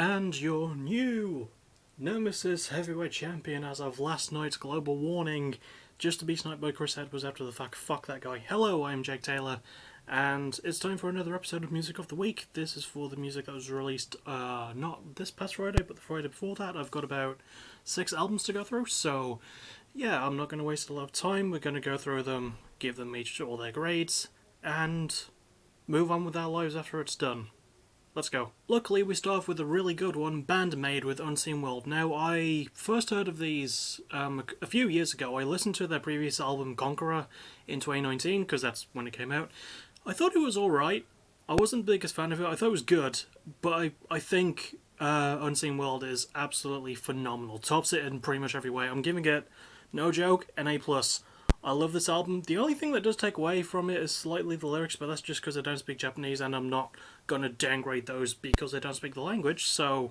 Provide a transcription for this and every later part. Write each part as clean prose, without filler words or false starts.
And your new Nemesis Heavyweight Champion as of last night's global warning, just to be sniped by Chris Edwards after the fact. Fuck that guy. Hello, I'm Jake Taylor, and it's time for another episode of Music of the Week. This is for the music that was released not this past Friday, but the Friday before that. I've got about 6 albums to go through, so yeah, I'm not going to waste a lot of time. We're going to go through them, give them each all their grades, and move on with our lives after it's done. Let's go. Luckily, we start off with a really good one, Band-Maid with Unseen World. Now, I first heard of these a few years ago. I listened to their previous album, Conqueror, in 2019, because that's when it came out. I thought it was alright. I wasn't the biggest fan of it. I thought it was good, but I think Unseen World is absolutely phenomenal. Tops it in pretty much every way. I'm giving it, no joke, an A+. I love this album. The only thing that does take away from it is slightly the lyrics, but that's just because I don't speak Japanese, and I'm not going to downgrade those because I don't speak the language, so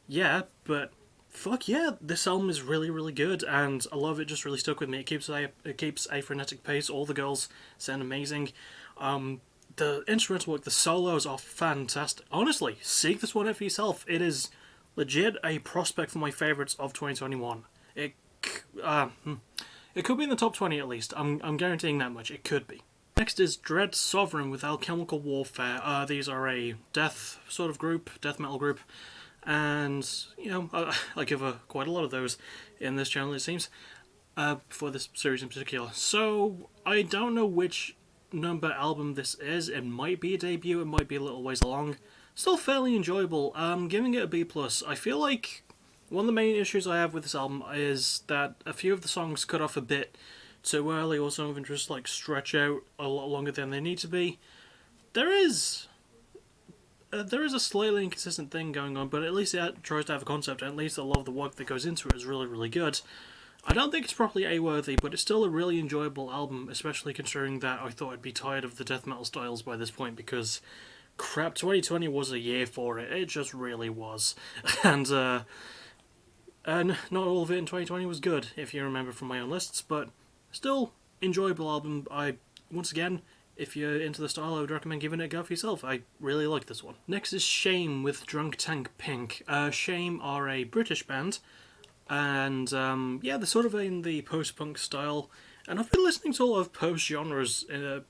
yeah, but fuck yeah, this album is really, really good, and I love it. Just really stuck with me. It keeps a frenetic pace. All the girls sound amazing. The instrumental work, the solos are fantastic. Honestly, seek this one out for yourself. It is legit a prospect for my favourites of 2021. It could be in the top 20 at least. I'm guaranteeing that much. It could be. Next is Dread Sovereign with Alchemical Warfare. These are a death sort of group, death metal group, and you know I give quite a lot of those in this channel, it seems, for this series in particular. So I don't know which number album this is. It might be a debut. It might be a little ways along. Still fairly enjoyable. Giving it a B+. I feel like one of the main issues I have with this album is that a few of the songs cut off a bit too early, or some of them just like stretch out a lot longer than they need to be. There is a slightly inconsistent thing going on, but at least it tries to have a concept, and at least a lot of the work that goes into it is really, really good. I don't think it's properly A-worthy, but it's still a really enjoyable album, especially considering that I thought I'd be tired of the death metal styles by this point, because crap, 2020 was a year for it. It just really was. And not all of it in 2020 was good, if you remember from my own lists, but still enjoyable album. Once again, if you're into the style, I would recommend giving it a go for yourself. I really like this one. Next is Shame with Drunk Tank Pink. Shame are a British band, and yeah, they're sort of in the post-punk style, and I've been listening to a lot of post-genres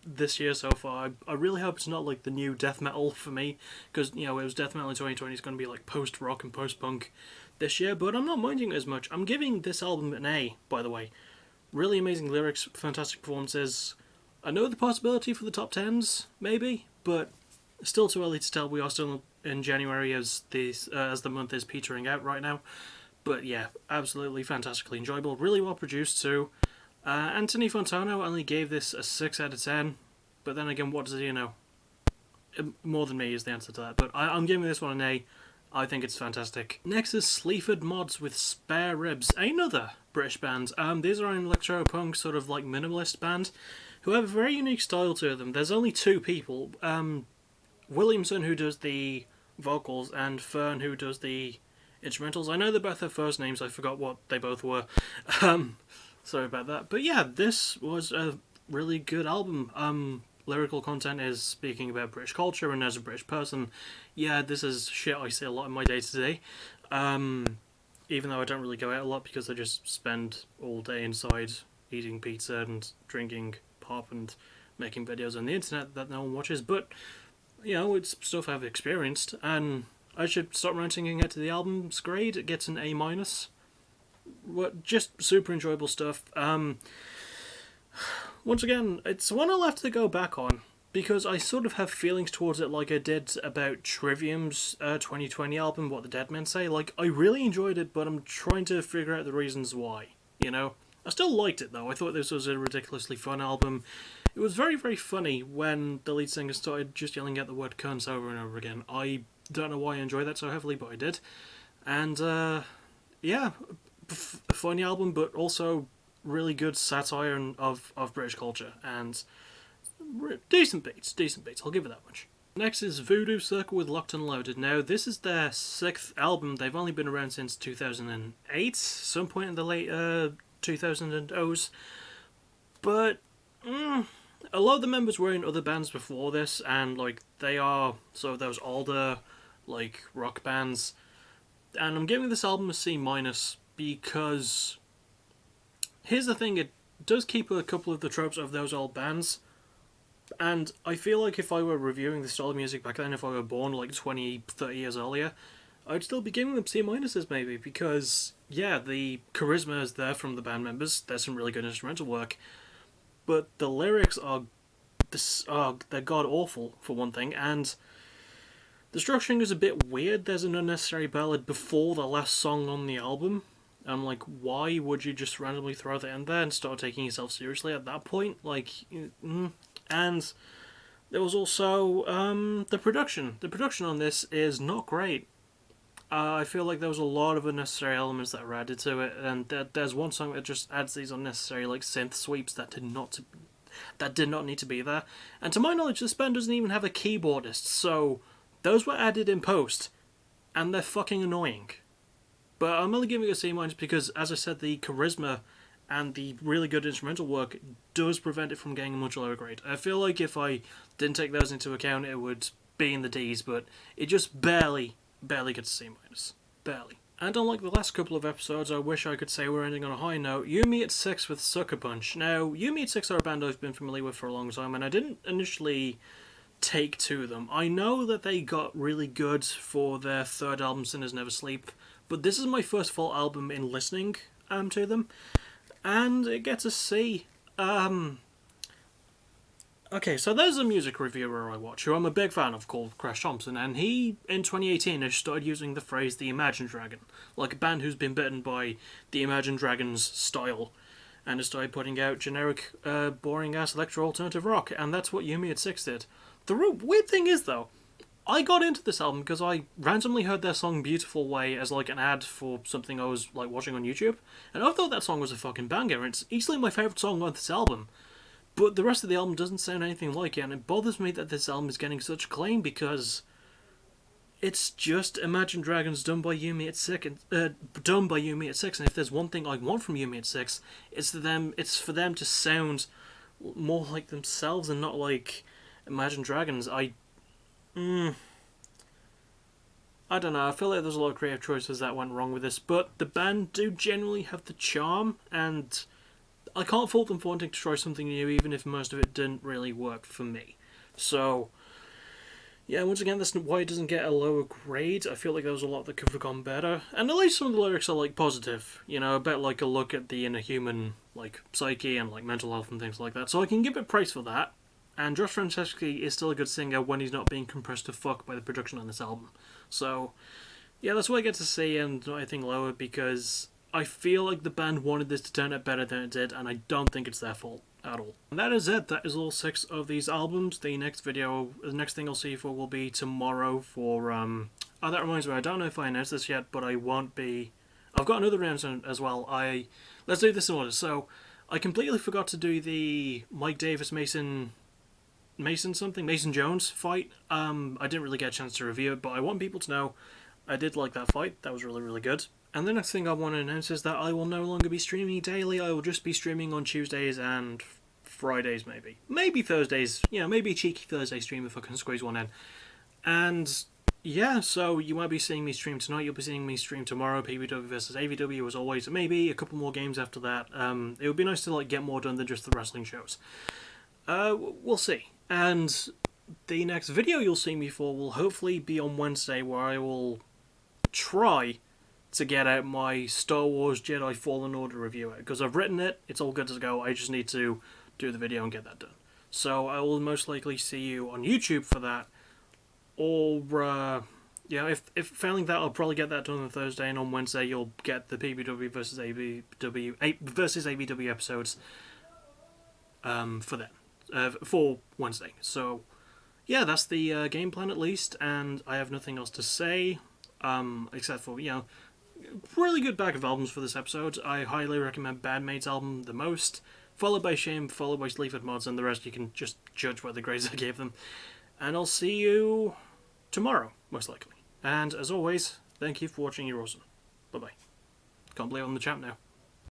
this year so far. I really hope it's not like the new death metal for me, because, you know, it was death metal in 2020, it's going to be like post-rock and post-punk this year, but I'm not minding it as much. I'm giving this album an A, by the way. Really amazing lyrics, fantastic performances. I know the possibility for the top 10s, maybe, but still too early to tell. We are still in January as the month is petering out right now. But yeah, absolutely fantastically enjoyable. Really well produced too. Anthony Fontano only gave this a 6 out of 10, but then again, what does he know? More than me is the answer to that, but I'm giving this one an A. I think it's fantastic. Next is Sleaford Mods with Spare Ribs, another British band. These are an electro-punk sort of like minimalist band who have a very unique style to them. There's only 2 people, Williamson, who does the vocals, and Fern, who does the instrumentals. I know they both have first names, I forgot what they both were. Sorry about that. But yeah, this was a really good album. Lyrical content is speaking about British culture, and as a British person, yeah, this is shit I see a lot in my day-to-day. Even though I don't really go out a lot because I just spend all day inside eating pizza and drinking pop and making videos on the internet that no one watches, but, you know, it's stuff I've experienced, and I should stop ranting and get to the album's grade. It gets an A-. Just super enjoyable stuff. Once again, it's one I'll have to go back on, because I sort of have feelings towards it like I did about Trivium's 2020 album, What the Dead Men Say. Like, I really enjoyed it, but I'm trying to figure out the reasons why, you know? I still liked it, though. I thought this was a ridiculously fun album. It was very, very funny when the lead singer started just yelling out the word cunts over and over again. I don't know why I enjoy that so heavily, but I did. And, yeah, a funny album, but also really good satire of British culture, and decent beats. I'll give it that much. Next is Voodoo Circle with Locked and Loaded. Now, this is their 6th album. They've only been around since 2008, some point in the late 2000s, but a lot of the members were in other bands before this, and like they are sort of those older like rock bands And I'm giving this album a C minus because here's the thing, it does keep a couple of the tropes of those old bands. And I feel like if I were reviewing the style of music back then, if I were born like 20, 30 years earlier, I'd still be giving them C minuses maybe, because, yeah, the charisma is there from the band members, there's some really good instrumental work, but the lyrics are they're god awful, for one thing, and the structuring is a bit weird. There's an unnecessary ballad before the last song on the album. I'm like, why would you just randomly throw that in there and start taking yourself seriously at that point? Like, and there was also the production. The production on this is not great. I feel like there was a lot of unnecessary elements that were added to it, and there's one song that just adds these unnecessary like synth sweeps that did not need to be there. And to my knowledge, this band doesn't even have a keyboardist, so those were added in post, and they're fucking annoying. But I'm only giving it a C minus because, as I said, the charisma and the really good instrumental work does prevent it from getting a much lower grade. I feel like if I didn't take those into account, it would be in the D's, but it just barely gets a C minus. Barely. And unlike the last couple of episodes, I wish I could say we're ending on a high note. You-Me at 6 with Sucker Punch. Now, You-Me at 6 are a band I've been familiar with for a long time, and I didn't initially take to them. I know that they got really good for their third album, Sinners Never Sleep, but this is my first full album in listening to them, and it gets a C. Okay, so there's a music reviewer I watch who I'm a big fan of called Crash Thompson, and he, in 2018, started using the phrase the Imagine Dragon, like a band who's been bitten by the Imagine Dragons style, and has started putting out generic, boring-ass electro-alternative rock, and that's what You-Me at 6 did. The weird thing is, though, I got into this album because I randomly heard their song Beautiful Way as like an ad for something I was like watching on YouTube, and I thought that song was a fucking banger. It's easily my favourite song on this album. But the rest of the album doesn't sound anything like it, and it bothers me that this album is getting such acclaim because it's just Imagine Dragons done by You-Me at 6, and if there's one thing I want from You-Me at 6, it's for them to sound more like themselves and not like Imagine Dragons. I don't know, I feel like there's a lot of creative choices that went wrong with this, but the band do generally have the charm, and I can't fault them for wanting to try something new, even if most of it didn't really work for me. So, yeah, once again, that's why it doesn't get a lower grade. I feel like there was a lot that could have gone better, and at least some of the lyrics are, like, positive. You know, a bit like a look at the inner human, like, psyche and, like, mental health and things like that. So I can give it praise for that. And Josh Franceschi is still a good singer when he's not being compressed to fuck by the production on this album. So, yeah, that's why I get to C and not anything lower, because I feel like the band wanted this to turn out better than it did, and I don't think it's their fault at all. And that is it. That is all 6 of these albums. The next thing I'll see you for will be tomorrow for, oh, that reminds me, I don't know if I announced this yet, but I won't be... I've got another announcement as well. Let's do this in order. So, I completely forgot to do the Mike Davis Mason Jones fight. I didn't really get a chance to review it, but I want people to know I did like that fight. That was really, really good. And the next thing I want to announce is that I will no longer be streaming daily. I will just be streaming on Tuesdays and Fridays, maybe. Maybe Thursdays. You know, maybe a cheeky Thursday stream if I can squeeze one in. And yeah, so you won't be seeing me stream tonight. You'll be seeing me stream tomorrow. PBW versus AVW as always. Maybe a couple more games after that. It would be nice to like get more done than just the wrestling shows. We'll see. And the next video you'll see me for will hopefully be on Wednesday, where I will try to get out my Star Wars Jedi Fallen Order review, because I've written it, it's all good to go, I just need to do the video and get that done. So I will most likely see you on YouTube for that, or, yeah, if failing that, I'll probably get that done on Thursday, and on Wednesday you'll get the PBW versus AVW episodes, for Wednesday. So, yeah, that's the game plan at least, and I have nothing else to say, except for, you know, really good bag of albums for this episode. I highly recommend Bandmaid's album the most, followed by Shame, followed by Sleaford Mods, and the rest you can just judge by the grades I gave them. And I'll see you tomorrow, most likely. And as always, thank you for watching. You're awesome. Bye-bye. Can't believe I'm on the chat now.